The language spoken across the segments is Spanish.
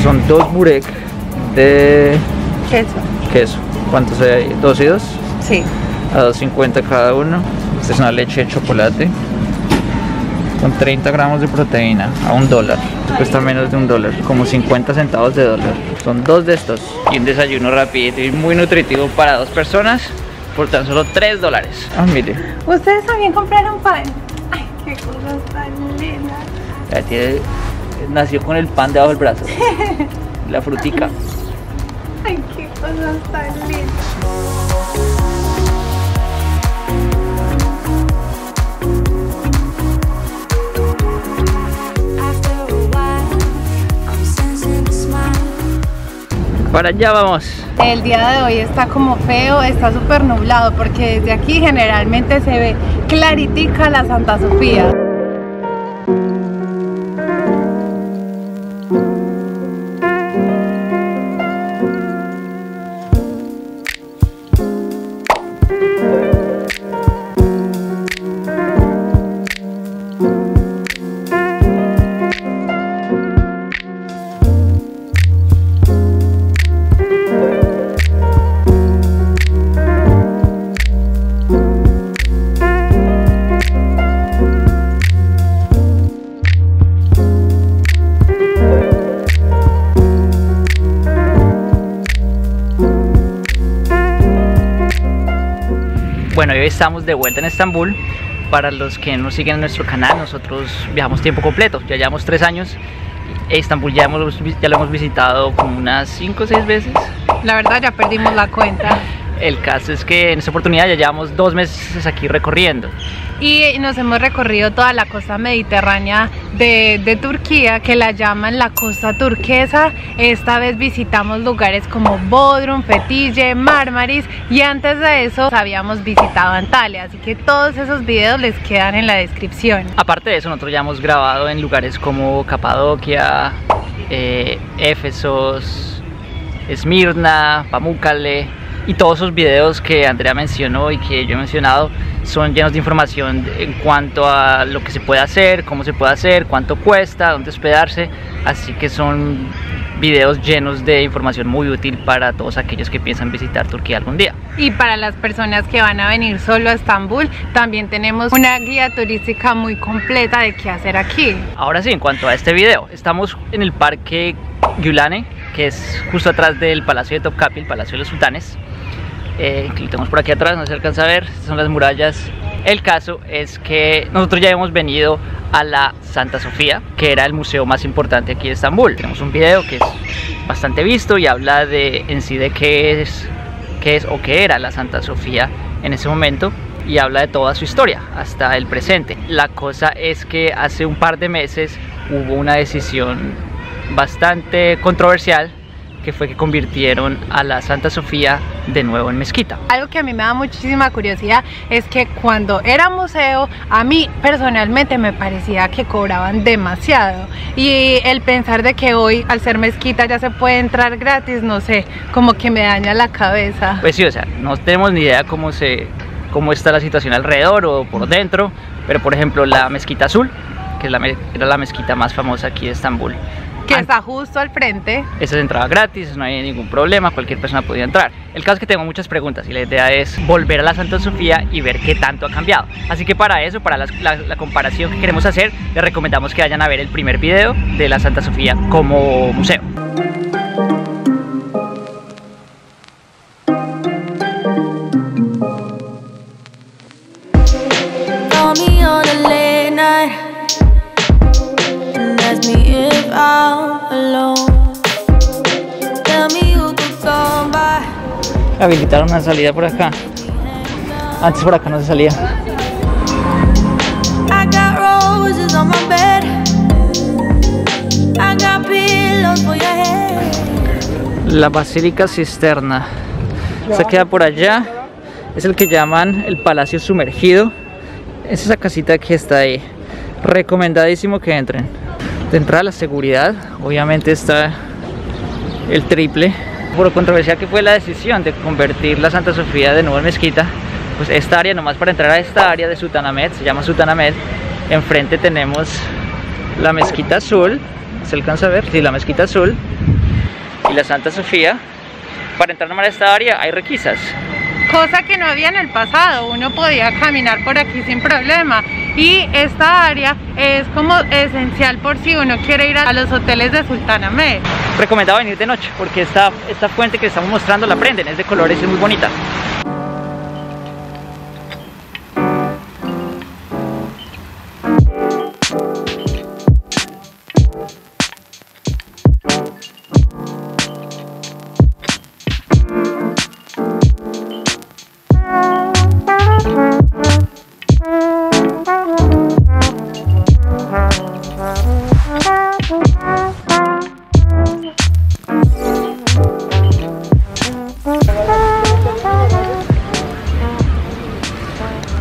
son 2 burek de queso. ¿Cuántos hay ahí? ¿2 y 2? Sí. A 2.50 cada uno. Esta es una leche de chocolate con 30 gramos de proteína a $1. Cuesta menos de $1, como 50 centavos de dólar. Son 2 de estos y un desayuno rapidito y muy nutritivo para 2 personas por tan solo $3. Ah, mire. ¿Ustedes también compraron pan? Ay, qué cosas tan lindas. Ya tiene, nació con el pan debajo del brazo. La frutica. Ay, qué cosas tan lindas. Para allá vamos. El día de hoy está como feo, está súper nublado porque desde aquí generalmente se ve claritica la Santa Sofía. Bueno, hoy estamos de vuelta en Estambul. Para los que nos siguen en nuestro canal, nosotros viajamos tiempo completo. Ya llevamos 3 años. Estambul ya lo hemos visitado como unas 5 o 6 veces. La verdad ya perdimos la cuenta. El caso es que en esta oportunidad ya llevamos 2 meses aquí recorriendo. Y nos hemos recorrido toda la costa mediterránea de Turquía, que la llaman la costa turquesa. Esta vez visitamos lugares como Bodrum, Fethiye, Marmaris, y antes de eso habíamos visitado Antalya, así que todos esos videos les quedan en la descripción. Aparte de eso, nosotros ya hemos grabado en lugares como Capadocia, Éfesos, Esmirna, Pamukkale, y todos esos videos que Andrea mencionó y que yo he mencionado son llenos de información en cuanto a lo que se puede hacer, cómo se puede hacer, cuánto cuesta, dónde hospedarse. Así que son videos llenos de información muy útil para todos aquellos que piensan visitar Turquía algún día. Y para las personas que van a venir solo a Estambul, también tenemos una guía turística muy completa de qué hacer aquí. Ahora sí, en cuanto a este video, estamos en el parque Gülhane, que es justo atrás del Palacio de Topkapi, el Palacio de los Sultanes. Lo tenemos por aquí atrás, no se alcanza a ver, estas son las murallas. El caso es que nosotros ya hemos venido a la Santa Sofía, que era el museo más importante aquí de Estambul. Tenemos un video que es bastante visto y habla de en sí de qué es o qué era la Santa Sofía en ese momento, y habla de toda su historia hasta el presente. La cosa es que hace un par de meses hubo una decisión bastante controversial, que fue que convirtieron a la Santa Sofía de nuevo en mezquita. Algo que a mí me da muchísima curiosidad es que cuando era museo, a mí personalmente me parecía que cobraban demasiado, y el pensar de que hoy al ser mezquita ya se puede entrar gratis, no sé, como que me daña la cabeza. Pues sí, o sea, no tenemos ni idea cómo está la situación alrededor o por dentro, pero por ejemplo la Mezquita Azul, que era la mezquita más famosa aquí de Estambul, que está justo al frente. Esa es entrada gratis, no hay ningún problema, cualquier persona podía entrar. El caso es que tengo muchas preguntas y la idea es volver a la Santa Sofía y ver qué tanto ha cambiado. Así que para eso, para la comparación que queremos hacer, les recomendamos que vayan a ver el primer video de la Santa Sofía como museo. Habilitaron una salida por acá. Antes por acá no se salía. La Basílica Cisterna. Se queda por allá. Es el que llaman el Palacio Sumergido. Es esa casita que está ahí. Recomendadísimo que entren. De entrada, la seguridad obviamente está el triple. Por controversia que fue la decisión de convertir la Santa Sofía de nuevo en mezquita, pues esta área, nomás para entrar a esta área de Sultanahmet, se llama Sultanahmet. Enfrente tenemos la Mezquita Azul. ¿Se alcanza a ver? Sí, la Mezquita Azul. y la Santa Sofía, para entrar nomás a esta área hay requisas. Cosa que no había en el pasado, uno podía caminar por aquí sin problema. Y esta área es como esencial por si uno quiere ir a los hoteles de Sultan Ahmed. Recomendado venir de noche porque esta fuente que estamos mostrando la prenden, es de colores y es muy bonita.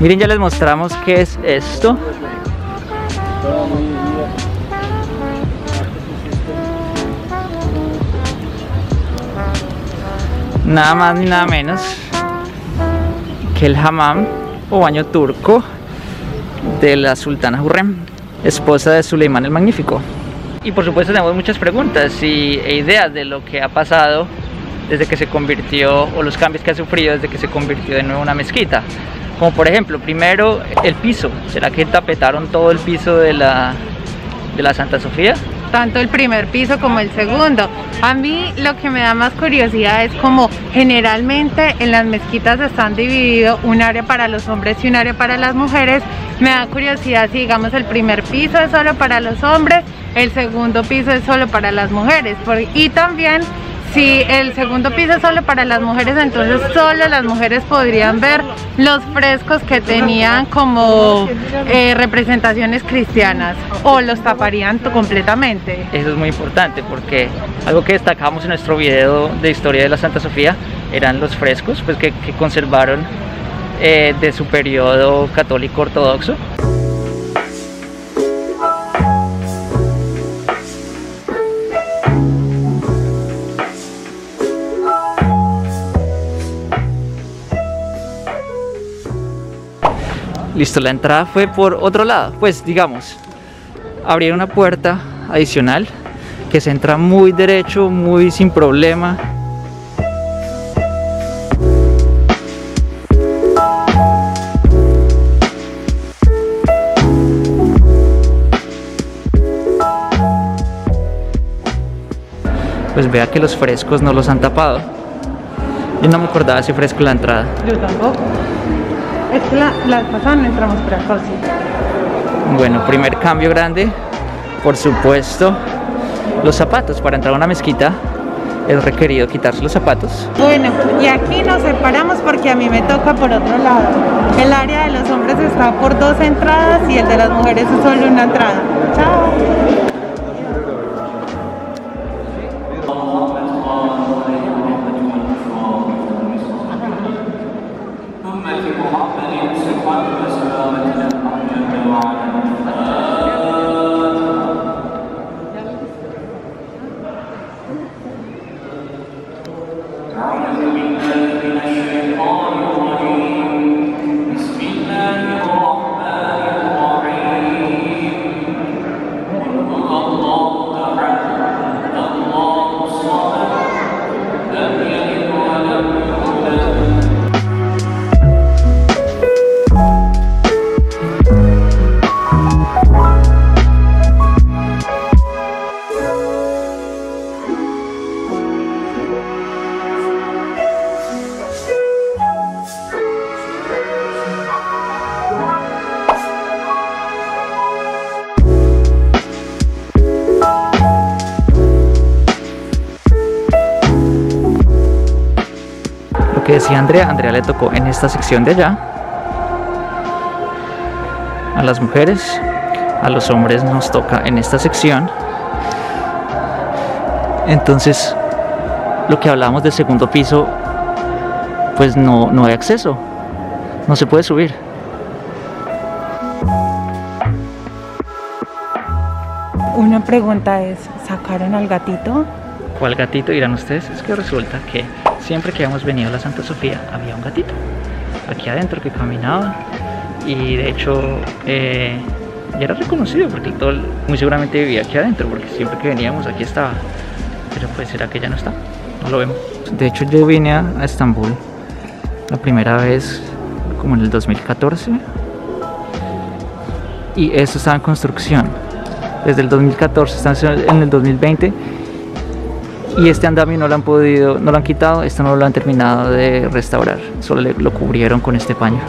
Miren, ya les mostramos qué es esto. Nada más ni nada menos que el hammam o baño turco de la Sultana Hürrem, esposa de Suleimán el Magnífico. Y por supuesto tenemos muchas preguntas e ideas de lo que ha pasado desde que se convirtió, o los cambios que ha sufrido desde que se convirtió de nuevo en una mezquita. Como por ejemplo, primero el piso. ¿Será que tapetaron todo el piso de la Santa Sofía? Tanto el primer piso como el segundo. A mí lo que me da más curiosidad es como generalmente en las mezquitas están divididos un área para los hombres y un área para las mujeres. Me da curiosidad si digamos el primer piso es solo para los hombres, el segundo piso es solo para las mujeres. Y también si el segundo piso es solo para las mujeres, entonces solo las mujeres podrían ver los frescos que tenían como representaciones cristianas, o los taparían completamente. Eso es muy importante porque algo que destacamos en nuestro video de historia de la Santa Sofía eran los frescos pues, que conservaron de su periodo católico ortodoxo. Listo, la entrada fue por otro lado, pues digamos, abrieron una puerta adicional que se entra muy derecho, muy sin problema. Pues vea que los frescos no los han tapado. Yo no me acordaba ese fresco en la entrada. Yo tampoco. Es que la pasada no entramos por acá, sí. Bueno, primer cambio grande, por supuesto, los zapatos. Para entrar a una mezquita es requerido quitarse los zapatos. Bueno, y aquí nos separamos porque a mí me toca por otro lado. El área de los hombres está por 2 entradas y el de las mujeres es solo una entrada. Chao. Que decía Andrea le tocó en esta sección de allá. A las mujeres, a los hombres nos toca en esta sección. Entonces, lo que hablábamos del segundo piso, pues no hay acceso, no se puede subir. Una pregunta es, ¿sacaron al gatito? ¿Cuál gatito dirán ustedes? Es que resulta que siempre que hemos venido a la Santa Sofía había un gatito aquí adentro que caminaba y de hecho ya era reconocido porque muy seguramente vivía aquí adentro porque siempre que veníamos aquí estaba. Pero pues será que ya no está, no lo vemos. De hecho yo vine a Estambul la primera vez como en el 2014 y esto estaba en construcción desde el 2014, está en el 2020 y este andamio no lo han quitado, esto no lo han terminado de restaurar, solo lo cubrieron con este paño.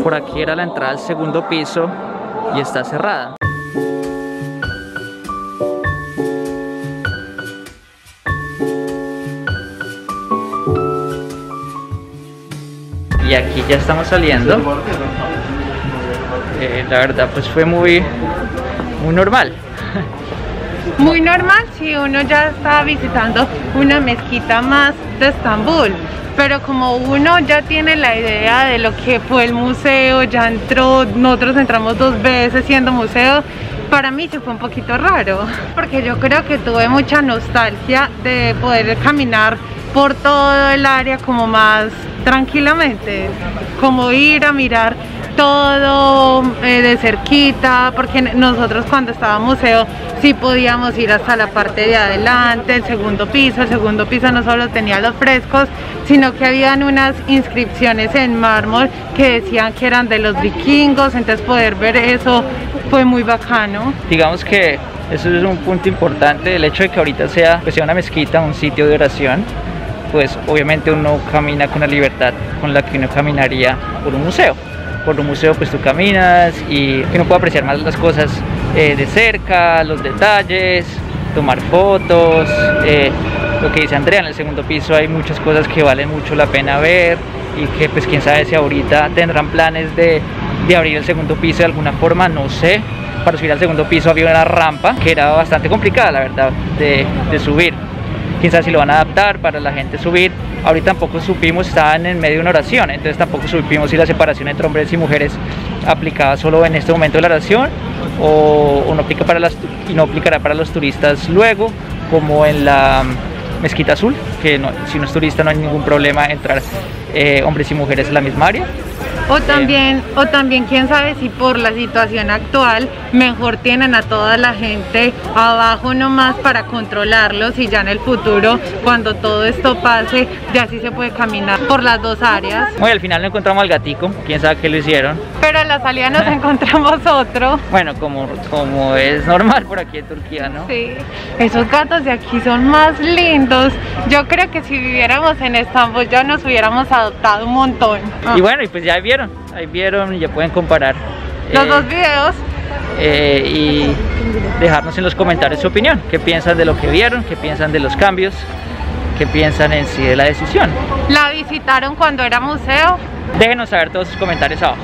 Por aquí era la entrada al segundo piso y está cerrada. Y aquí ya estamos saliendo. La verdad pues fue muy normal. Muy normal si uno ya está visitando una mezquita más de Estambul. Pero como uno ya tiene la idea de lo que fue el museo, ya entró, nosotros entramos 2 veces siendo museo, para mí sí fue un poquito raro, porque yo creo que tuve mucha nostalgia de poder caminar por todo el área como más tranquilamente, como ir a mirar todo de cerquita, porque nosotros cuando estaba museo sí podíamos ir hasta la parte de adelante, el segundo piso no solo tenía los frescos, sino que habían unas inscripciones en mármol que decían que eran de los vikingos, entonces poder ver eso fue muy bacano. Digamos que eso es un punto importante, el hecho de que ahorita sea una mezquita, un sitio de oración, pues obviamente uno camina con la libertad con la que uno caminaría por un museo. Por un museo pues tú caminas y uno puede apreciar más las cosas de cerca, los detalles, tomar fotos. Lo que dice Andrea, en el segundo piso hay muchas cosas que valen mucho la pena ver y que pues quién sabe si ahorita tendrán planes de abrir el segundo piso de alguna forma, no sé. Para subir al segundo piso había una rampa que era bastante complicada, la verdad, de subir. Quién sabe si lo van a adaptar para la gente subir. Ahorita tampoco supimos, estaban en medio de una oración, entonces tampoco supimos si la separación entre hombres y mujeres aplicaba solo en este momento de la oración o no aplica no aplicará para los turistas luego, como en la Mezquita Azul, que no, si no es turista no hay ningún problema entrar hombres y mujeres en la misma área. O también quién sabe si por la situación actual mejor tienen a toda la gente abajo nomás para controlarlos y ya en el futuro cuando todo esto pase ya sí se puede caminar por las 2 áreas. Bueno, al final no encontramos al gatico, quién sabe qué lo hicieron. Pero a la salida nos encontramos otro. Bueno, como es normal por aquí en Turquía, ¿no? Sí, esos gatos de aquí son más lindos. Yo creo que si viviéramos en Estambul ya nos hubiéramos adoptado un montón. Y bueno, y pues ya ahí vieron y ya pueden comparar los 2 videos y dejarnos en los comentarios su opinión, qué piensan de lo que vieron, qué piensan de los cambios, qué piensan en sí de la decisión. ¿La visitaron cuando era museo? Déjenos saber todos sus comentarios abajo.